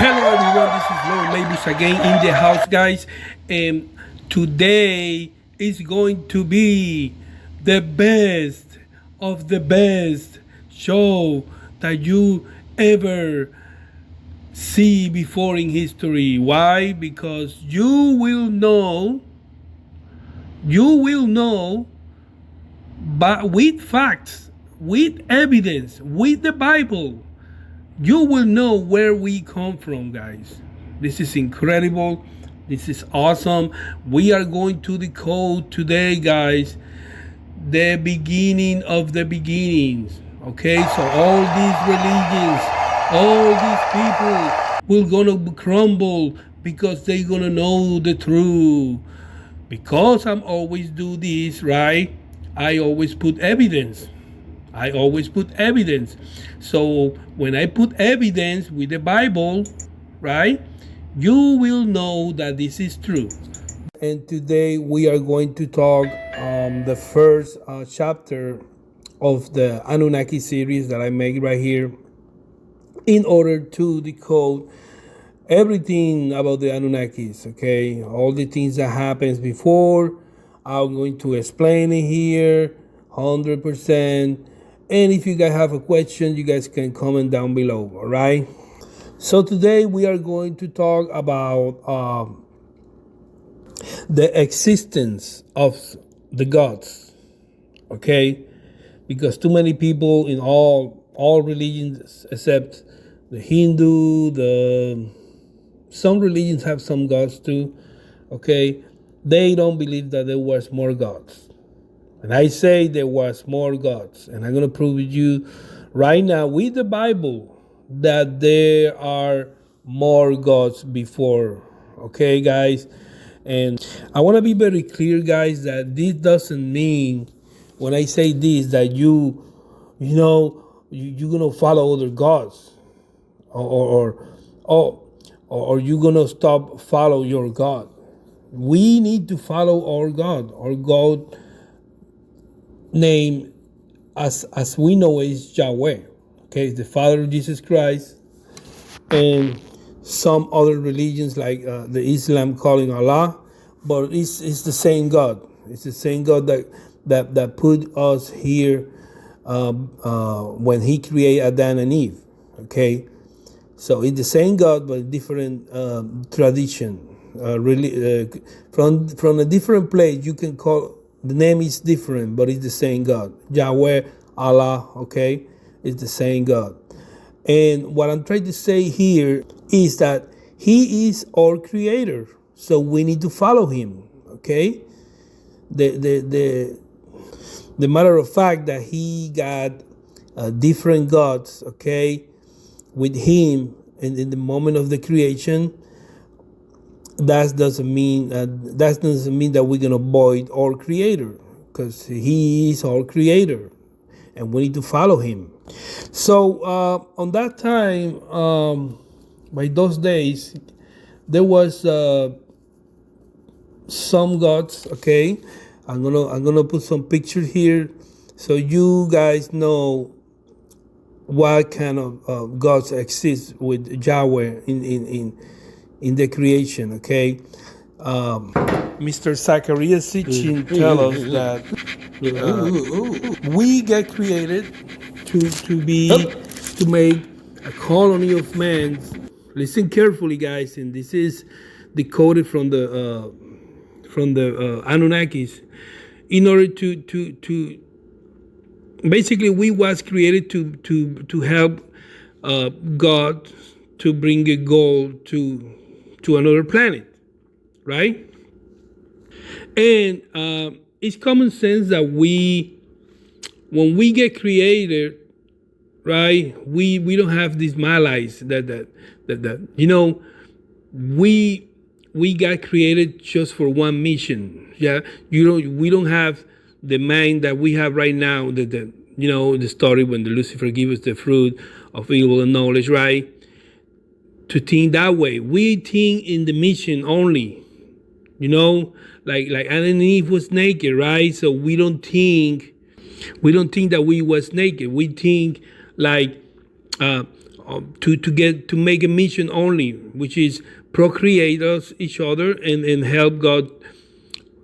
Hello everyone, this is Lord Labus again in the house, guys. And today is going to be the best of the best show that you ever see before in history. Why? Because you will know, but with facts, with evidence, with the Bible, you will know where we come from, guys. This is incredible. This is awesome. We are going to decode today, guys, the beginning of the beginnings. Okay, so all these religions, all these people will gonna crumble because they gonna know the truth. Because I'm always do this, right? I always put evidence. I always put evidence. So when I put evidence with the Bible, right, you will know that this is true. And today we are going to talk the first chapter of the Anunnaki series that I make right here in order to decode everything about the Anunnakis, okay? All the things that happens before, I'm going to explain it here 100%. And if you guys have a question, you guys can comment down below, all right? So today we are going to talk about the existence of the gods, okay? Because too many people in all religions except the Hindu, some religions have some gods too, okay? They don't believe that there was more gods. And I say there was more gods. And I'm going to prove to you right now with the Bible that there are more gods before. Okay, guys? And I want to be very clear, guys, that this doesn't mean when I say this that you're going to follow other gods or you're going to stop follow your God. We need to follow our God. Our God name, as we know, is Yahweh. Okay, it's the Father of Jesus Christ. And some other religions like the Islam calling Allah, but it's the same God. It's the same God that put us here when He created Adam and Eve. Okay, so it's the same God but different tradition. From a different place, you can call. The name is different, but it's the same God. Yahweh, Allah, okay? It's the same God. And what I'm trying to say here is that He is our creator. So we need to follow Him, okay? The matter of fact that He got different gods, okay, with Him in the moment of the creation. That doesn't mean that we're gonna avoid our Creator, because He is our Creator, and we need to follow Him. So on that time, by those days, there was some gods. Okay, I'm gonna put some pictures here so you guys know what kind of gods exist with Yahweh in the creation, okay? Mr. Zacharias Sitchin tell us that we get created to make a colony of men. Listen carefully, guys, and this is decoded from the Anunnakis. In order to basically, we was created to help God to bring a gold to another planet, right? And it's common sense that when we get created, right, we don't have these malice that we got created just for one mission. Yeah, we don't have the mind that we have right now. The story when the Lucifer gave us the fruit of evil and knowledge, right? To think that way. We think in the mission only. Like Adam and Eve was naked, right? So we don't think that we was naked. We think like to make a mission only, which is procreate us each other and help God,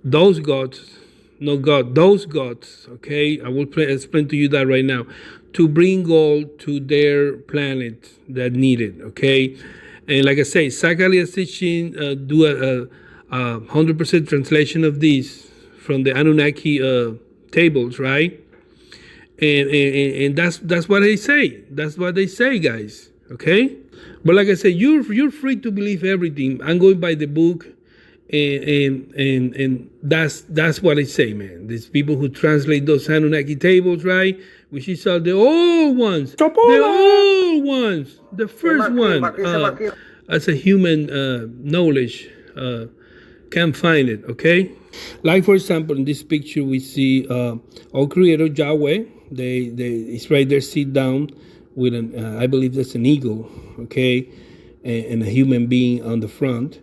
those gods, not God, those gods. Okay, I will explain to you that right now, to bring gold to their planet that need it. Okay, and like I say, Zachariah 16 do a 100% translation of this from the Anunnaki tables, right? And that's what they say. That's what they say, guys. Okay, but like I said, you're free to believe everything. I'm going by the book, and that's what I say, man. These people who translate those Anunnaki tables, right? Which is the old ones, the old ones, the first one. As a human knowledge, can't find it. Okay, like for example, in this picture we see our Creator Yahweh. It's right there, sit down with an I believe that's an eagle, okay, and a human being on the front.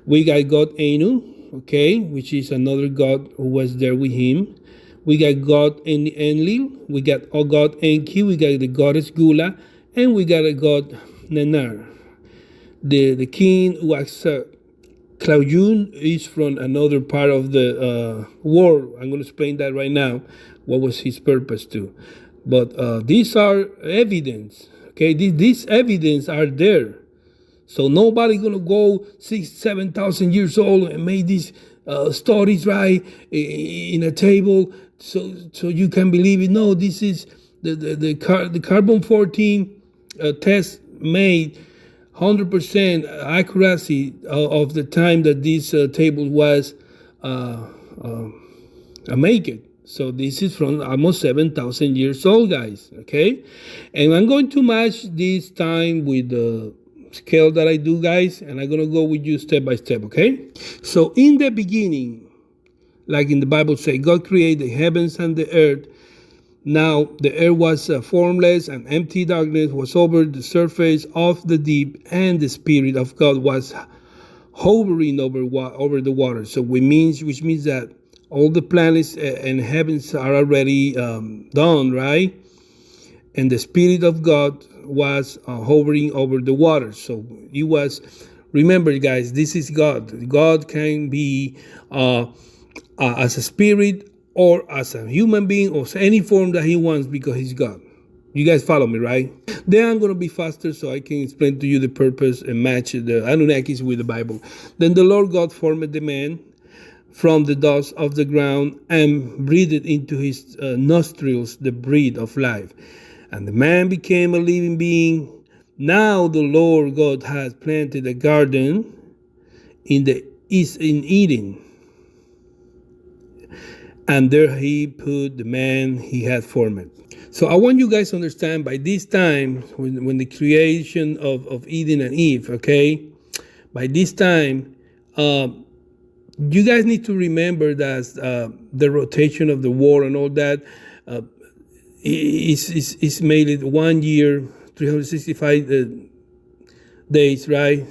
We got God Anu, okay, which is another god who was there with him. We got God Enlil, we got a god Enki, we got the goddess Gula, and we got a god Nanar. The king was Claudun is from another part of the world. I'm going to explain that right now. What was his purpose to? But these are evidence. Okay, these evidence are there. So nobody gonna go 6,000-7,000 years old and make these stories right in a table so you can believe it. No, this is the carbon 14 test made 100% accuracy of the time that this table was make it. So this is from almost 7,000 years old, guys, okay? And I'm going to match this time with the scale that I do, guys, and I'm going to go with you step by step, okay? So in the beginning, like in the Bible say, God created the heavens and the earth. Now the earth was formless and empty darkness was over the surface of the deep, and the Spirit of God was hovering over the water. So which means that all the planets and heavens are already done, right? And the Spirit of God was hovering over the water. So it was, remember guys, this is God. God can be as a spirit or as a human being or any form that he wants because he's God. You guys follow me, right? Then I'm going to be faster so I can explain to you the purpose and match the Anunnakis with the Bible. Then the Lord God formed the man from the dust of the ground and breathed into his nostrils the breath of life. And the man became a living being. Now the Lord God has planted a garden in Eden. And there he put the man he had formed. So I want you guys to understand by this time, when the creation of Eden and Eve, okay, by this time, you guys need to remember that the rotation of the world and all that is made it 1 year, 365 days, right?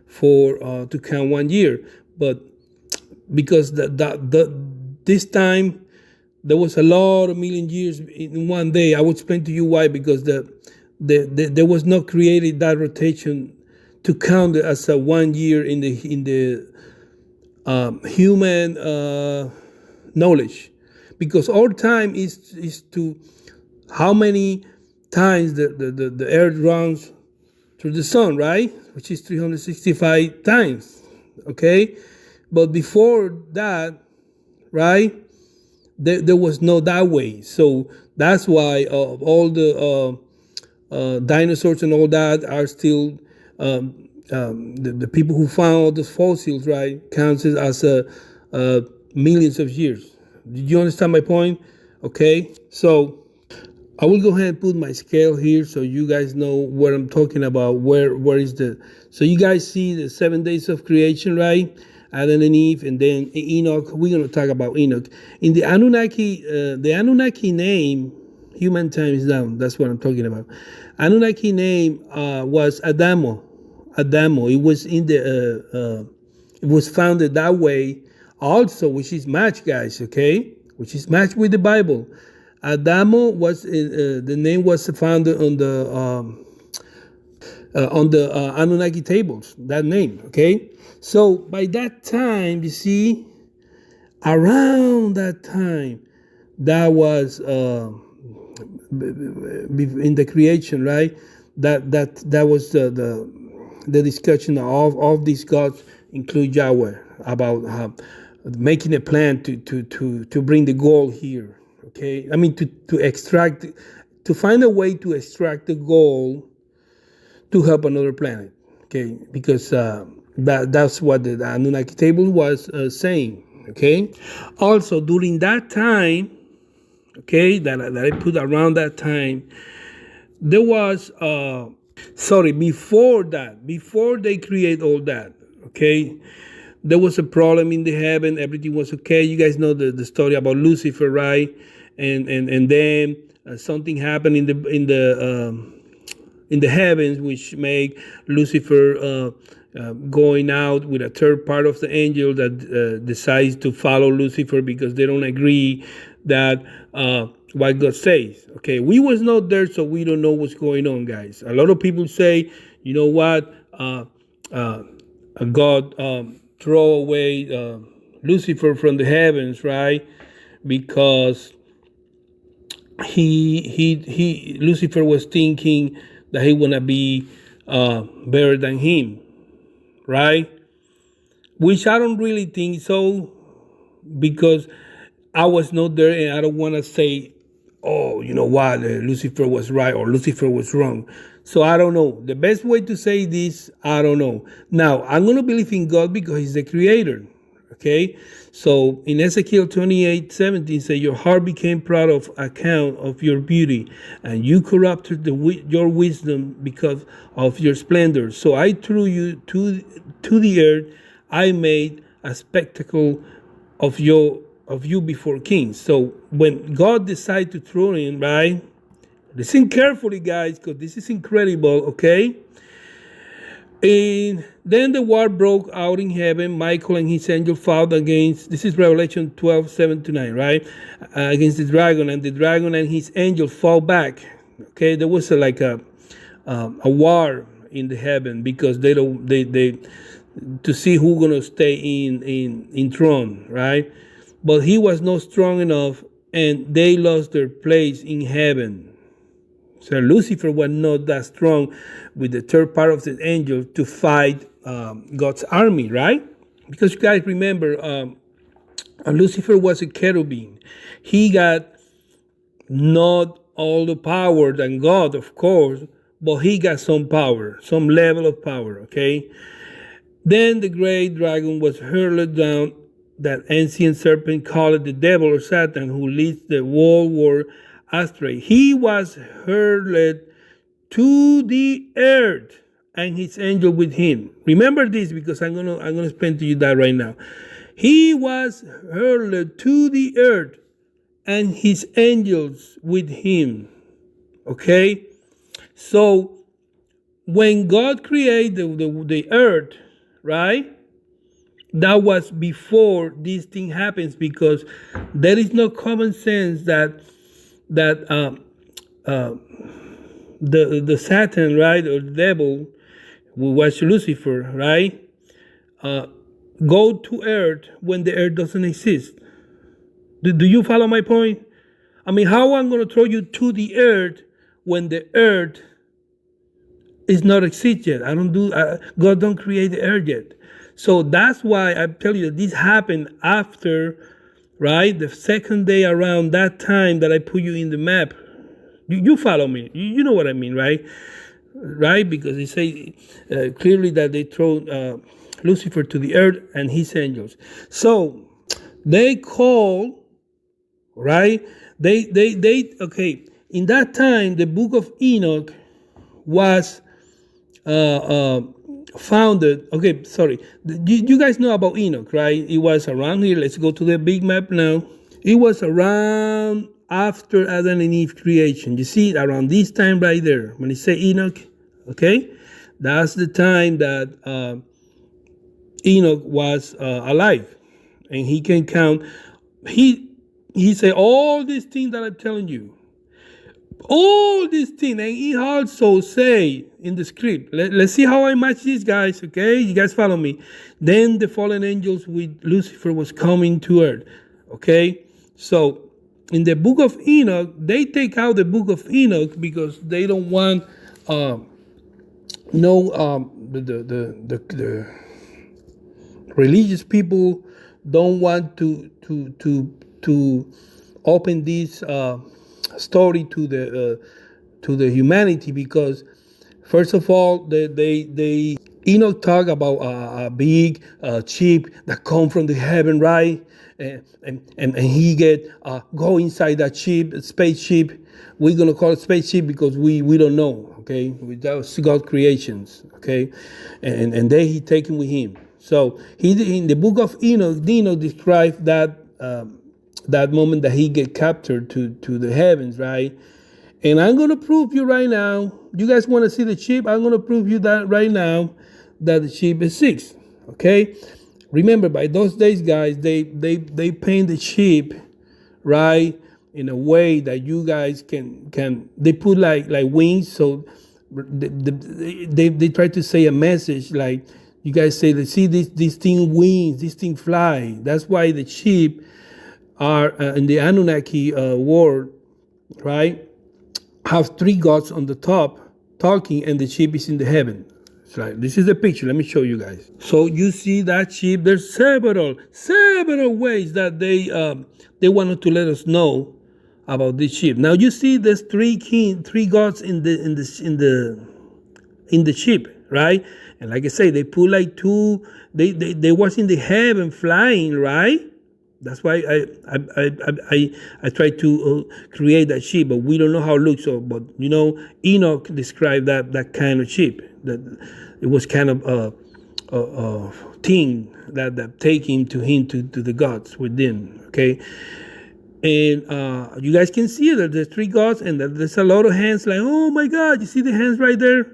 For to count 1 year, but because this time there was a lot of million years in 1 day. I will explain to you why, because there was not created that rotation to count as a 1 year in the human knowledge, because all time is to how many times the earth runs through the sun, right? Which is 365 times, okay? But before that, right, there was no that way. So that's why all the dinosaurs and all that are still the people who found all those fossils, right, counts it as millions of years. Did you understand my point? Okay, so I will go ahead and put my scale here so you guys know what I'm talking about. Where is so you guys see the 7 days of creation, right? Adam and Eve, and then Enoch. We're going to talk about Enoch. In the Anunnaki name, human time is down. That's what I'm talking about. Anunnaki name was Adamu. Adamu. It was it was founded that way also, which is matched, guys. Okay, which is matched with the Bible. Adamu was the name was founded on the on the Anunnaki tables, that name, okay? So by that time, you see, around that time, that was in the creation, right? That was the discussion of these gods, include Yahweh, about making a plan to bring the gold here. Okay, I mean to extract, to find a way to extract the gold to help another planet. Okay, because that's what the Anunnaki table was saying. Okay, also during that time, okay, that I put around that time, there was sorry, before that, before they create all that, okay, there was a problem in the heaven. Everything was okay. You guys know the story about Lucifer, right? And then something happened in the heavens, which make Lucifer going out with a third part of the angel that decides to follow Lucifer because they don't agree that what God says. Okay, we was not there, so we don't know what's going on, guys. A lot of people say, you know what, God throw away Lucifer from the heavens, right? Because he Lucifer was thinking that he wanna be better than him, right? Which I don't really think so, because I was not there, and I don't want to say, oh, you know what, Lucifer was right or Lucifer was wrong. So I don't know. The best way to say this, I don't know. Now, I'm going to believe in God because he's the creator. Okay? So in Ezekiel 28:17 say, your heart became proud of account of your beauty, and you corrupted your wisdom because of your splendor. So I threw you to the earth. I made a spectacle of you before kings. So when God decided to throw in, right? Listen carefully, guys, because this is incredible, okay? And then the war broke out in heaven. Michael and his angel fought against, this is Revelation 12:7-9, right? Against the dragon, and the dragon and his angel fought back. Okay, there was a war in the heaven because they to see who's gonna stay in throne, right? But he was not strong enough, and they lost their place in heaven. So Lucifer was not that strong with the third part of the angel to fight God's army, right? Because you guys remember, Lucifer was a cherubim. He got not all the power than God, of course, but he got some power, some level of power, okay? Then the great dragon was hurled down, that ancient serpent called the devil or Satan, who leads the whole world astray. He was hurled to the earth, and his angel with him. Remember this, because I'm gonna explain to you that right now. He was hurled to the earth, and his angels with him. Okay? So when God created the earth, right? That was before this thing happens, because there is no common sense that the Satan, right, or the devil, who was Lucifer, right, go to earth when the earth doesn't exist. Do you follow my point? I mean, how I'm going to throw you to the earth when the earth is not exist yet? God don't create the earth yet. So that's why I tell you that this happened after, right, the second day around that time that I put you in the map. You follow me. You know what I mean, right? Right? Because they say clearly that they throw Lucifer to the earth and his angels. So they call, right? They okay. In that time, the book of Enoch was founded. Okay, sorry. You guys know about Enoch, right? It was around here. Let's go to the big map now. It was around after Adam and Eve creation. You see, around this time right there, when you say Enoch, okay, that's the time that Enoch was alive, and he can count. He said all these things that I'm telling you. All these things, and he also say in the script, let's see how I match these guys, okay? You guys follow me. Then the fallen angels with Lucifer was coming to earth, okay? So in the book of Enoch, they take out the book of Enoch because they don't want the religious people don't want to open this story to the humanity, because first of all they Enoch talk about a big ship that come from the heaven, right? And he get go inside that ship, spaceship. We're gonna call it spaceship because we don't know, okay? That God creations, okay? And then he take him with him. So he in the book of Enoch, described that that moment that he get captured to the heavens, right? And I'm gonna prove you right now. You guys want to see the ship? I'm gonna prove you that right now that the ship is 6. Okay. Remember, by those days, guys, they paint the ship, right, in a way that you guys can they put like wings, so they try to say a message like you guys say, let's see this thing wings, this thing fly. That's why the ship are in the Anunnaki world, right, have 3 gods on the top talking, and the ship is in the heaven. Right. This is the picture. Let me show you guys. So you see that ship. There's several ways that they wanted to let us know about this ship. Now you see there's 3 gods in the ship, right? And like I say, they put like 2. They was in the heaven flying, right? That's why I try to create that ship, but we don't know how it looks. So, but Enoch described that kind of ship. That it was kind of a thing that take him to the gods within. Okay, and you guys can see that there's 3 gods, and that there's a lot of hands. Like, oh my God, you see the hands right there?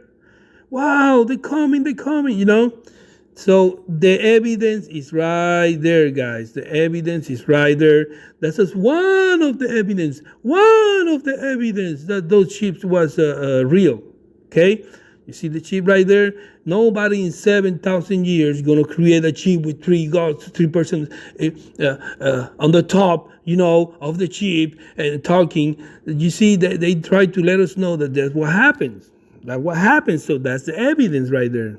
Wow, they're coming. So the evidence is right there, guys. The evidence is right there. That's just one of the evidence. One of the evidence that those ships was real. Okay, you see the ship right there. Nobody in 7,000 years gonna create a ship with 3 gods, 3 persons on the top, of the ship and talking. You see, they try to let us know that that's what happens. That's what happens. So that's the evidence right there.